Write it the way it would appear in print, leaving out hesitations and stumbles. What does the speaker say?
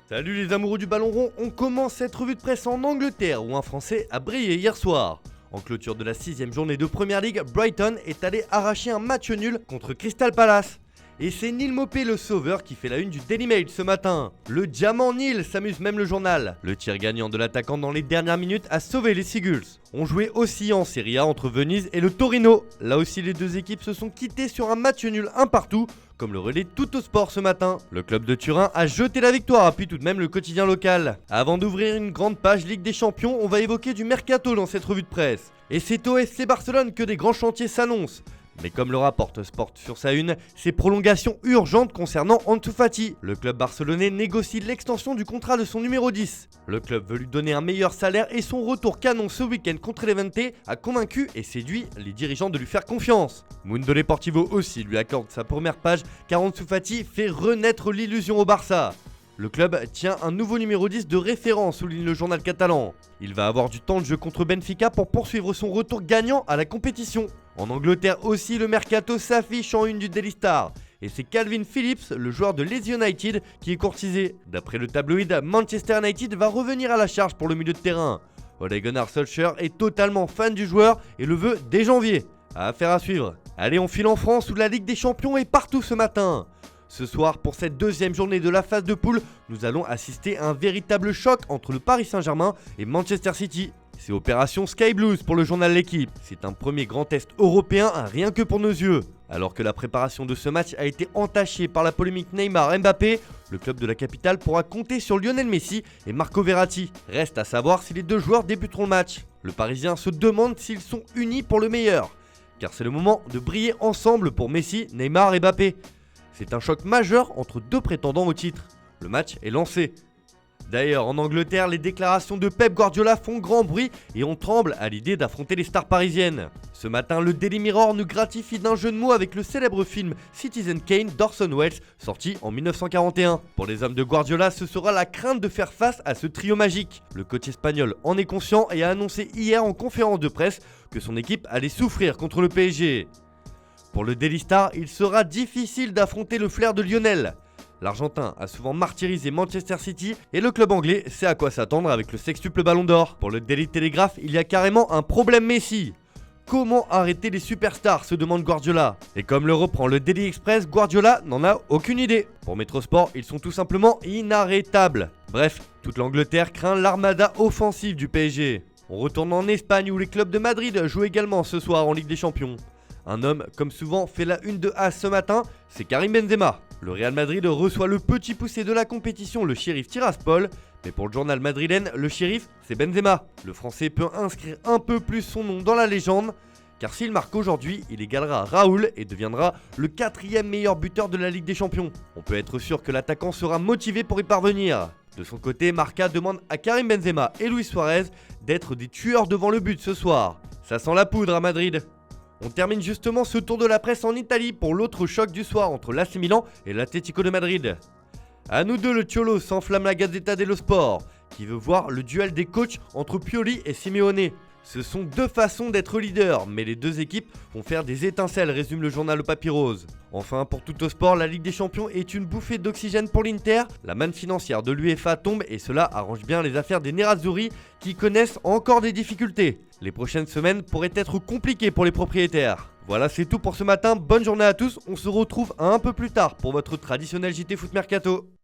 Salut les amoureux du ballon rond, on commence cette revue de presse en Angleterre où un Français a brillé hier soir. En clôture de la 6ème journée de Premier League, Brighton est allé arracher un match nul contre Crystal Palace. Et c'est Neil Maupay le sauveur qui fait la une du Daily Mail ce matin. Le diamant Neil, s'amuse même le journal. Le tir gagnant de l'attaquant dans les dernières minutes a sauvé les Seagulls. On jouait aussi en Serie A entre Venise et le Torino. Là aussi les deux équipes se sont quittées sur un match nul un partout, comme le relais Tuttosport ce matin. Le club de Turin a jeté la victoire, appuie tout de même le quotidien local. Avant d'ouvrir une grande page Ligue des Champions, on va évoquer du mercato dans cette revue de presse. Et c'est au FC Barcelone que des grands chantiers s'annoncent. Mais comme le rapporte Sport sur sa une, c'est prolongation urgente concernant Ansu Fati. Le club barcelonais négocie l'extension du contrat de son numéro 10. Le club veut lui donner un meilleur salaire et son retour canon ce week-end contre Levante a convaincu et séduit les dirigeants de lui faire confiance. Mundo Deportivo aussi lui accorde sa première page car Ansu Fati fait renaître l'illusion au Barça. Le club tient un nouveau numéro 10 de référence, souligne le journal catalan. Il va avoir du temps de jeu contre Benfica pour poursuivre son retour gagnant à la compétition. En Angleterre aussi, le mercato s'affiche en une du Daily Star. Et c'est Calvin Phillips, le joueur de Leeds United, qui est courtisé. D'après le tabloïd, Manchester United va revenir à la charge pour le milieu de terrain. Ole Gunnar Solskjaer est totalement fan du joueur et le veut dès janvier. Affaire à suivre. Allez, on file en France où la Ligue des Champions est partout ce matin. Ce soir, pour cette deuxième journée de la phase de poule, nous allons assister à un véritable choc entre le Paris Saint-Germain et Manchester City. C'est opération Sky Blues pour le journal L'Équipe. C'est un premier grand test européen rien que pour nos yeux. Alors que la préparation de ce match a été entachée par la polémique Neymar-Mbappé, le club de la capitale pourra compter sur Lionel Messi et Marco Verratti. Reste à savoir si les deux joueurs débuteront le match. Le Parisien se demande s'ils sont unis pour le meilleur. Car c'est le moment de briller ensemble pour Messi, Neymar et Mbappé. C'est un choc majeur entre deux prétendants au titre. Le match est lancé. D'ailleurs, en Angleterre, les déclarations de Pep Guardiola font grand bruit et on tremble à l'idée d'affronter les stars parisiennes. Ce matin, le Daily Mirror nous gratifie d'un jeu de mots avec le célèbre film Citizen Kane d'Orson Welles, sorti en 1941. Pour les hommes de Guardiola, ce sera la crainte de faire face à ce trio magique. Le coach espagnol en est conscient et a annoncé hier en conférence de presse que son équipe allait souffrir contre le PSG. Pour le Daily Star, il sera difficile d'affronter le flair de Lionel. L'Argentin a souvent martyrisé Manchester City et le club anglais sait à quoi s'attendre avec le sextuple ballon d'or. Pour le Daily Telegraph, il y a carrément un problème Messi. Comment arrêter les superstars, se demande Guardiola. Et comme le reprend le Daily Express, Guardiola n'en a aucune idée. Pour Metrosport, ils sont tout simplement inarrêtables. Bref, toute l'Angleterre craint l'armada offensive du PSG. On retourne en Espagne où les clubs de Madrid jouent également ce soir en Ligue des Champions. Un homme, comme souvent, fait la une de AS ce matin, c'est Karim Benzema. Le Real Madrid reçoit le petit poussé de la compétition, le shérif Tiraspol. Mais pour le journal madrilène, le shérif, c'est Benzema. Le Français peut inscrire un peu plus son nom dans la légende, car s'il marque aujourd'hui, il égalera Raoul et deviendra le 4e meilleur buteur de la Ligue des Champions. On peut être sûr que l'attaquant sera motivé pour y parvenir. De son côté, Marca demande à Karim Benzema et Luis Suarez d'être des tueurs devant le but ce soir. Ça sent la poudre à Madrid. On termine justement ce tour de la presse en Italie pour l'autre choc du soir entre l'AC Milan et l'Atlético de Madrid. À nous deux, le Cholo s'enflamme la Gazzetta dello Sport, qui veut voir le duel des coachs entre Pioli et Simeone. Ce sont deux façons d'être leader, mais les deux équipes vont faire des étincelles, résume le journal au Papy Rose. Enfin, pour Tuttosport, la Ligue des Champions est une bouffée d'oxygène pour l'Inter. La manne financière de l'UEFA tombe et cela arrange bien les affaires des Nerazzurri qui connaissent encore des difficultés. Les prochaines semaines pourraient être compliquées pour les propriétaires. Voilà, c'est tout pour ce matin. Bonne journée à tous. On se retrouve un peu plus tard pour votre traditionnel JT Foot Mercato.